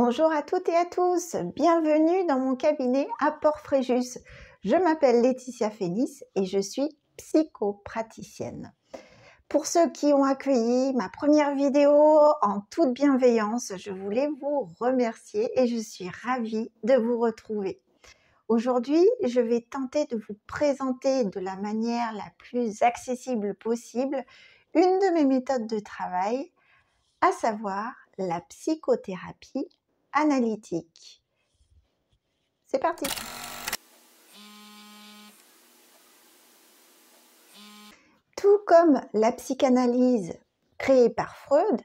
Bonjour à toutes et à tous, bienvenue dans mon cabinet à Port-Fréjus. Je m'appelle Laetitia Fénis et je suis psychopraticienne. Pour ceux qui ont accueilli ma première vidéo en toute bienveillance, je voulais vous remercier et je suis ravie de vous retrouver. Aujourd'hui, je vais tenter de vous présenter de la manière la plus accessible possible une de mes méthodes de travail, à savoir la psychothérapie analytique. C'est parti! Tout comme la psychanalyse créée par Freud,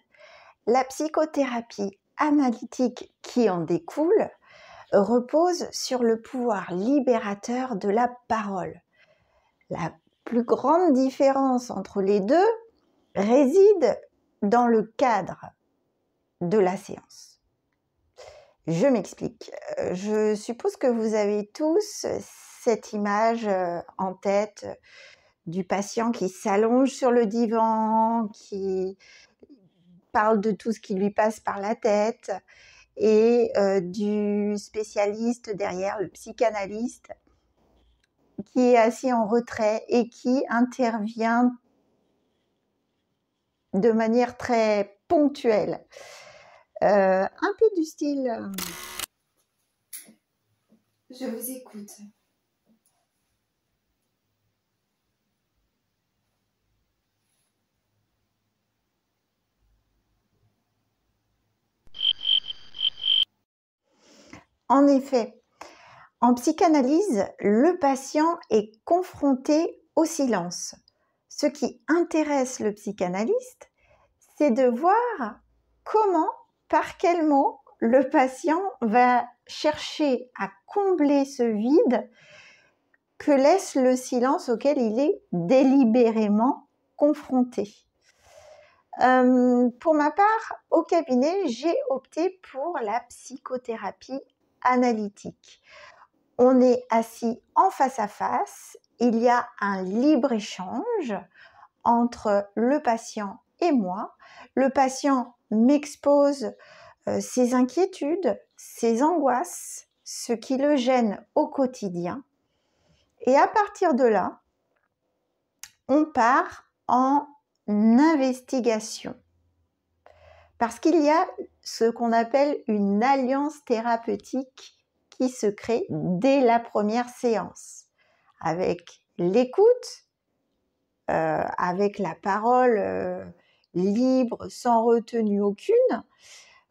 la psychothérapie analytique qui en découle repose sur le pouvoir libérateur de la parole. La plus grande différence entre les deux réside dans le cadre de la séance. Je m'explique. Je suppose que vous avez tous cette image en tête du patient qui s'allonge sur le divan, qui parle de tout ce qui lui passe par la tête, et du spécialiste derrière, le psychanalyste, qui est assis en retrait et qui intervient de manière très ponctuelle. Un peu du style je vous écoute. En effet, en psychanalyse, le patient est confronté au silence. Ce qui intéresse le psychanalyste, c'est de voir comment, par quels mots, le patient va chercher à combler ce vide que laisse le silence auquel il est délibérément confronté. Pour ma part, au cabinet, j'ai opté pour la psychothérapie analytique. On est assis en face à face, il y a un libre-échange entre le patient et moi. Le patient m'expose ses inquiétudes, ses angoisses, ce qui le gêne au quotidien. Et à partir de là, on part en investigation. Parce qu'il y a ce qu'on appelle une alliance thérapeutique qui se crée dès la première séance, avec l'écoute, avec la parole libre, sans retenue aucune.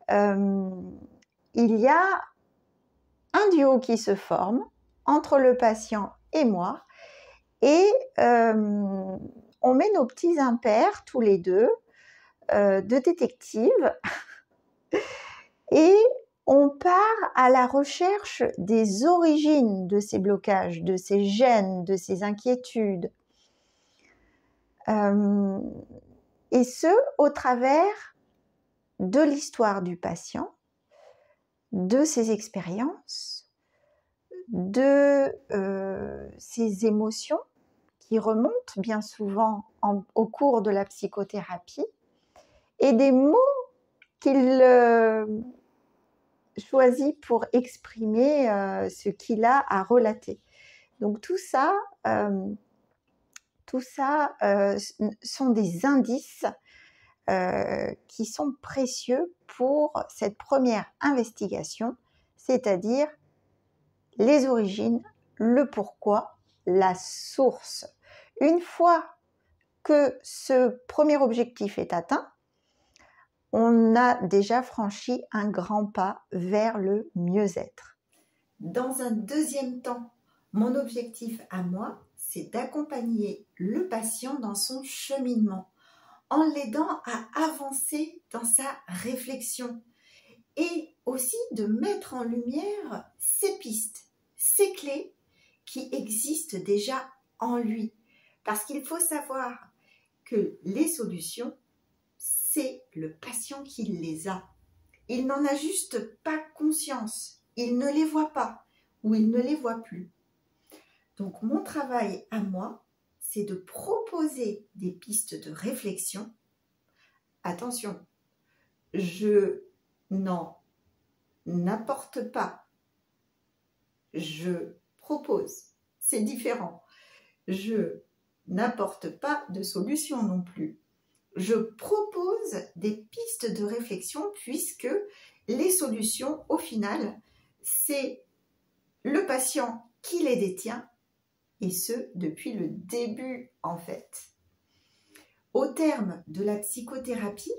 Il y a un duo qui se forme entre le patient et moi, et on met nos petits impairs tous les deux de détective et on part à la recherche des origines de ces blocages, de ces gênes, de ces inquiétudes. Et ce, au travers de l'histoire du patient, de ses expériences, de ses émotions qui remontent bien souvent au cours de la psychothérapie, et des mots qu'il choisit pour exprimer ce qu'il a à relater. Donc tout ça sont des indices qui sont précieux pour cette première investigation, c'est-à-dire les origines, le pourquoi, la source. Une fois que ce premier objectif est atteint, on a déjà franchi un grand pas vers le mieux-être. Dans un deuxième temps, mon objectif à moi, c'est d'accompagner le patient dans son cheminement, en l'aidant à avancer dans sa réflexion et aussi de mettre en lumière ses pistes, ses clés qui existent déjà en lui. Parce qu'il faut savoir que les solutions, c'est le patient qui les a. Il n'en a juste pas conscience, il ne les voit pas ou il ne les voit plus. Donc mon travail à moi, c'est de proposer des pistes de réflexion. Attention, je n'en n'apporte pas, je propose, c'est différent. Je n'apporte pas de solution non plus. Je propose des pistes de réflexion puisque les solutions, au final, c'est le patient qui les détient et ce, depuis le début en fait. Au terme de la psychothérapie,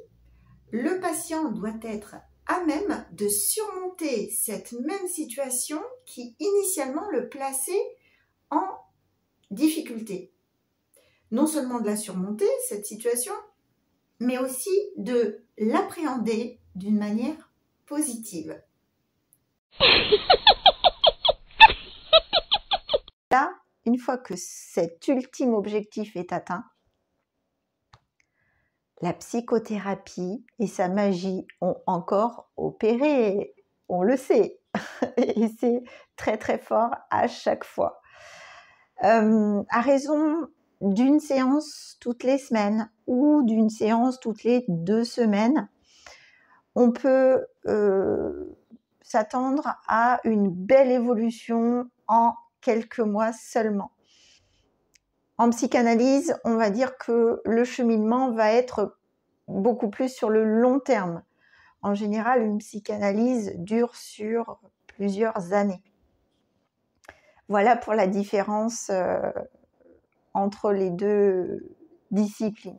le patient doit être à même de surmonter cette même situation qui initialement le plaçait en difficulté. Non seulement de la surmonter, cette situation, mais aussi de l'appréhender d'une manière positive. Là, une fois que cet ultime objectif est atteint, la psychothérapie et sa magie ont encore opéré, on le sait, et c'est très très fort à chaque fois. À raison d'une séance toutes les semaines ou d'une séance toutes les 2 semaines, on peut s'attendre à une belle évolution en quelques mois seulement. En psychanalyse, on va dire que le cheminement va être beaucoup plus sur le long terme. En général, une psychanalyse dure sur plusieurs années. Voilà pour la différence entre les deux disciplines.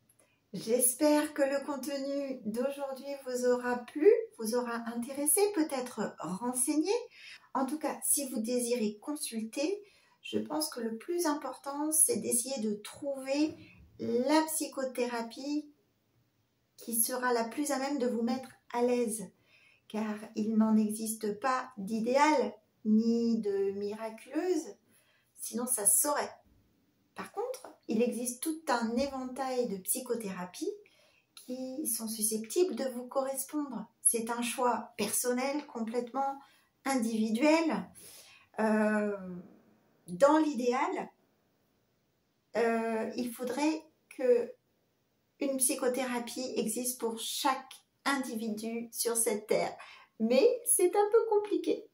J'espère que le contenu d'aujourd'hui vous aura plu, vous aura intéressé, peut-être renseigné. En tout cas, si vous désirez consulter, je pense que le plus important, c'est d'essayer de trouver la psychothérapie qui sera la plus à même de vous mettre à l'aise. Car il n'en existe pas d'idéal ni de miraculeuse, sinon ça se saurait. Par contre, il existe tout un éventail de psychothérapies qui sont susceptibles de vous correspondre. C'est un choix personnel, complètement individuel. Dans l'idéal, il faudrait que une psychothérapie existe pour chaque individu sur cette terre. Mais c'est un peu compliqué.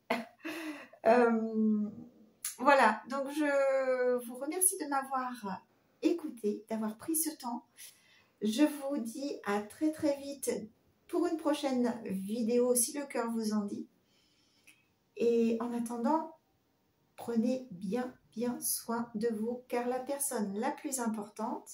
Voilà, donc je vous remercie de m'avoir écouté, d'avoir pris ce temps. Je vous dis à très très vite pour une prochaine vidéo si le cœur vous en dit. Et en attendant, prenez bien soin de vous car la personne la plus importante,